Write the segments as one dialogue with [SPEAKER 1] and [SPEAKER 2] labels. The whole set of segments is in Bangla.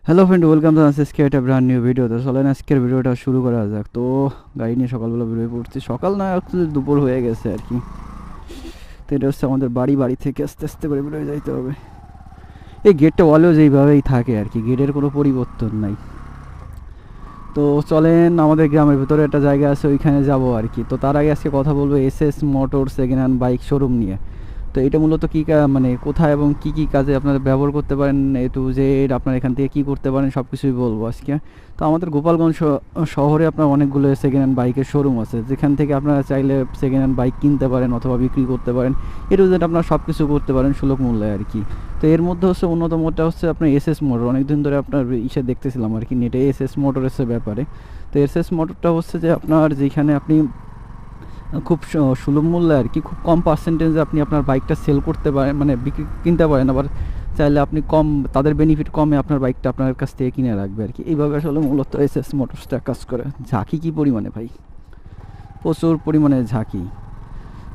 [SPEAKER 1] হ্যালো ফ্রেন্ড, ওয়েলকাম টু আজকে একটা ব্র্যান্ড নিউ ভিডিও। তো চলেন আজকের ভিডিওটা শুরু করা যাক। তো গাড়ি নিয়ে সকালবেলা বেরোয় পড়ছি, সকাল না অ্যাকচুয়ালি দুপুর হয়ে গেছে আর কি। তো এটা হচ্ছে আমাদের বাড়ি থেকে আস্তে আস্তে করে বেরোয় যাইতে হবে। এই গেটটা অলওয়েজ এইভাবেই থাকে আর কি, গেটের কোনো পরিবর্তন নাই। তো চলেন, আমাদের গ্রামের ভিতরে একটা জায়গা আছে, ওইখানে যাব আর কি। তো তার আগে আজকে কথা বলবো SS motor second hand bike showroom নিয়ে। তো এটা মূলত কী মানে কোথায় এবং কী কী কাজে আপনারা ব্যবহার করতে পারেন, এ টু জেড আপনার এখান থেকে কী করতে পারেন সব কিছুই বলবো আজকে। তো আমাদের গোপালগঞ্জ শহরে আপনার অনেকগুলো সেকেন্ড হ্যান্ড বাইকের শোরুম আছে, যেখান থেকে আপনারা চাইলে সেকেন্ড হ্যান্ড বাইক কিনতে পারেন অথবা বিক্রি করতে পারেন। এ টু জেড আপনারা সব কিছু করতে পারেন সুলভ মূল্যে আর কি। তো এর মধ্যে হচ্ছে অন্যতমটা হচ্ছে আপনার এসএস মোটর। অনেক দিন ধরে আপনার ইসে দেখতেছিলাম আর কি নেটে এসএস মোটরের ব্যাপারে। তো এসএস মোটরটা হচ্ছে যে আপনার যেখানে আপনি খুব সুলভ মূল্যে আর কি, খুব কম পার্সেন্টেজে আপনি আপনার বাইকটা সেল করতে পারেন, মানে বিক্রি কিনতে পারেন। আবার চাইলে আপনি কম, তাদের বেনিফিট কমে আপনার বাইকটা আপনার কাছ থেকে কিনে রাখবে আর কি। এইভাবে আসলে মূলত এসএস মোটরসটা কাজ করে। ঝাঁকি কী পরিমাণে ভাই, প্রচুর পরিমাণে ঝাঁকি।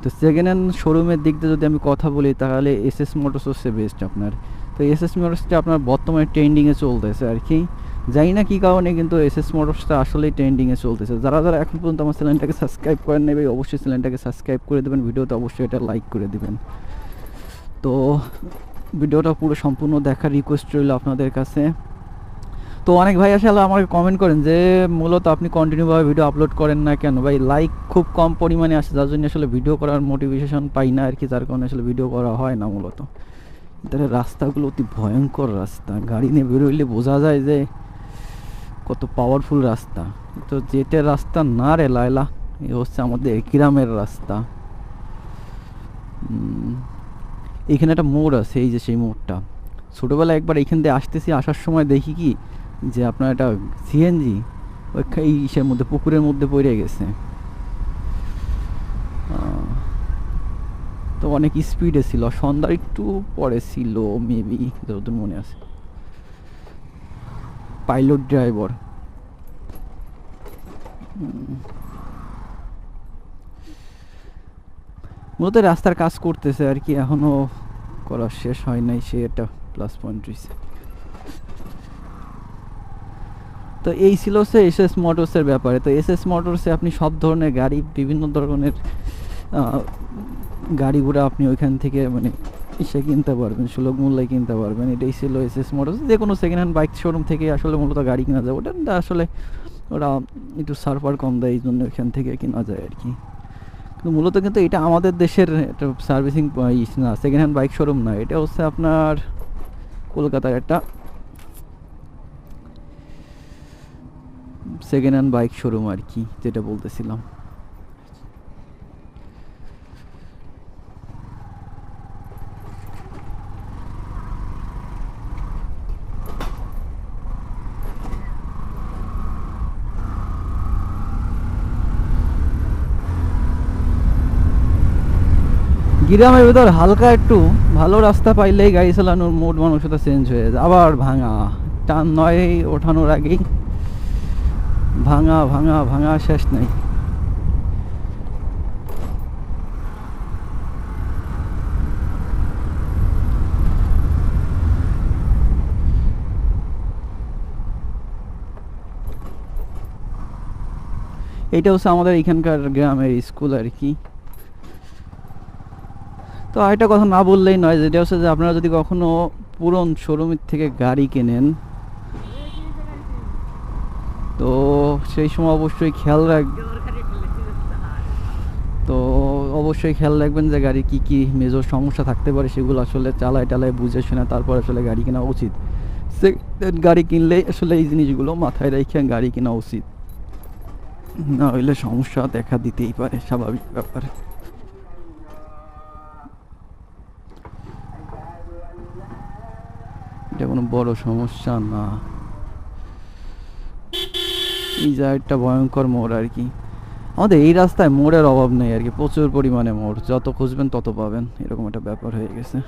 [SPEAKER 1] তো সেকেন্ড হ্যান্ড শোরুমের দিক দিয়ে যদি আমি কথা বলি, তাহলে এসএস মোটরস হচ্ছে বেস্ট আপনার। তো এসএস মোটরসটা আপনার বর্তমানে ট্রেন্ডিংয়ে চলতেছে আর কি। জানি না কী কারণে, কিন্তু এসএস মোটরসটা আসলেই ট্রেন্ডিংয়ে চলতেছে। যারা যারা এখন পর্যন্ত আমার চ্যানেলটাকে সাবস্ক্রাইব করেন নেবে, অবশ্যই চ্যানেলটাকে সাবস্ক্রাইব করে দেবেন, ভিডিওতে অবশ্যই এটা লাইক করে দেবেন। তো ভিডিওটা পুরো সম্পূর্ণ দেখার রিকোয়েস্ট রইল আপনাদের কাছে। তো অনেক ভাই আসলে আমাকে কমেন্ট করেন যে মূলত আপনি কন্টিনিউভাবে ভিডিও আপলোড করেন না কেন ভাই। লাইক খুব কম পরিমাণে আসে, যার জন্য আসলে ভিডিও করার মোটিভেশন পাই না আর কি, যার কারণে আসলে ভিডিও করা হয় না মূলত। এদের রাস্তাগুলো অতি ভয়ঙ্কর রাস্তা, গাড়ি নিয়ে বেরোইলে বোঝা যায় যে কত পাওয়ারফুল রাস্তা। তো যেটা রাস্তা না রে লাইলা, এ হচ্ছে আমাদের গ্রামের রাস্তা। এইখানে একটা মোড় আছে, এই যে সেই মোড়টা। ছোটোবেলায় একবার এইখান দিয়ে আসতেছি, আসার সময় দেখি কি যে আপনার একটা সিএনজি ওই ইসের মধ্যে, পুকুরের মধ্যে পড়ে গেছে। তো অনেক স্পিডে ছিল, সন্ধ্যার একটু পরে ছিল মেবি, যতদূর মনে আছে। Pilot driver. মূলত রাস্তার কাজ করতেছে আর কি, এখনও করা শেষ হয় নাই, সে একটা প্লাস পয়েন্ট রয়েছে। তো এই ছিল হচ্ছে এসএস মোটরসের ব্যাপারে। তো এসএস মোটরসে আপনি সব ধরনের গাড়ি, বিভিন্ন ধরনের গাড়িগুলো আপনি ওইখান থেকে মানে এসে কিনতে পারবেন, সুলভ মূল্যে কিনতে পারবেন। এটাই ছিল এসএস মোটরস। যে কোনো সেকেন্ড হ্যান্ড বাইক শোরুম থেকে আসলে মূলত গাড়ি কেনা যায়, ওটা আসলে ওরা একটু সার্ভার কম দেয়, এই জন্য ওইখান থেকে কেনা যায় আর কি। কিন্তু মূলত কিন্তু এটা আমাদের দেশের একটা সার্ভিসিং না, সেকেন্ড হ্যান্ড বাইক শোরুম না, এটা হচ্ছে আপনার কলকাতার একটা সেকেন্ড হ্যান্ড বাইক শোরুম আর কি, যেটা বলতেছিলাম। গ্রামের ভেতর হালকা একটু ভালো রাস্তা পাইলেই গাড়ি চালানোর মোড মানসিকতা চেঞ্জ হয়ে যায়। আবার ভাঙা, টান নয় ওঠানোর আগেই ভাঙা ভাঙা ভাঙা, শেষ নাই। এইটা হচ্ছে আমাদের এখানকার গ্রামের স্কুল আর কি। তো আরেকটা কথা না বললেই নয়, যেটা হচ্ছে যে আপনারা যদি কখনো পুরন শোরুমের থেকে গাড়ি কেনেন, তো সেই সময় অবশ্যই খেয়াল তো অবশ্যই খেয়াল রাখবেন যে গাড়ি কী কী মেজর সমস্যা থাকতে পারে, সেগুলো আসলে চালায় টালায় বুঝে শুনে তারপর আসলে গাড়ি কেনা উচিত। গাড়ি কিনলে আসলে এই জিনিসগুলো মাথায় রেখে গাড়ি কেনা উচিত, না হইলে সমস্যা দেখা দিতেই পারে, স্বাভাবিক ব্যাপার। এটা কোনো বড় সমস্যা না। এই যা একটা ভয়ঙ্কর মোড় আর কি। আমাদের এই রাস্তায় মোড়ের অভাব নেই আর কি, প্রচুর পরিমাণে মোড়, যত খুঁজবেন তত পাবেন, এরকম একটা ব্যাপার হয়ে গেছে।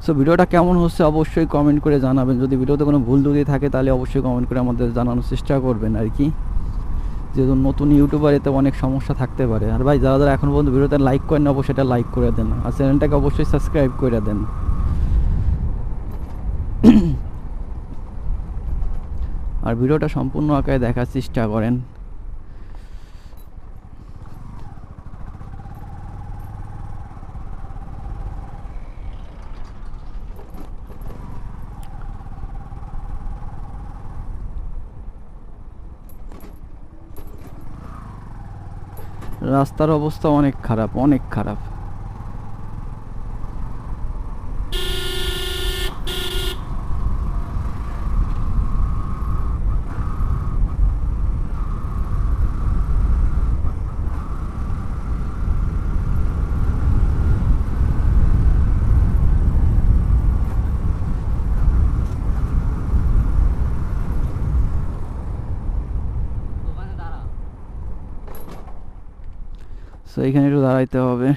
[SPEAKER 1] সো ভিডিওটা কেমন হচ্ছে অবশ্যই কমেন্ট করে জানাবেন। যদি ভিডিওতে কোনো ভুল ত্রুটি থাকে তাহলে অবশ্যই কমেন্ট করে আমাদের জানানোর চেষ্টা করবেন আর কি। যেহেতু নতুন ইউটিউবার, এতে অনেক সমস্যা থাকতে পারে। আর ভাই যারা যারা এখন পর্যন্ত ভিডিওতে লাইক করেন না, অবশ্যই এটা লাইক করে দেন, আর চ্যানেলটাকে অবশ্যই সাবস্ক্রাইব করে দেন। আর ভিডিওটা সম্পূর্ণ আকারে দেখার চেষ্টা করেন। রাস্তার অবস্থা অনেক খারাপ, অনেক খারাপ। সো এখানে একটু দাঁড়াইতে হবে।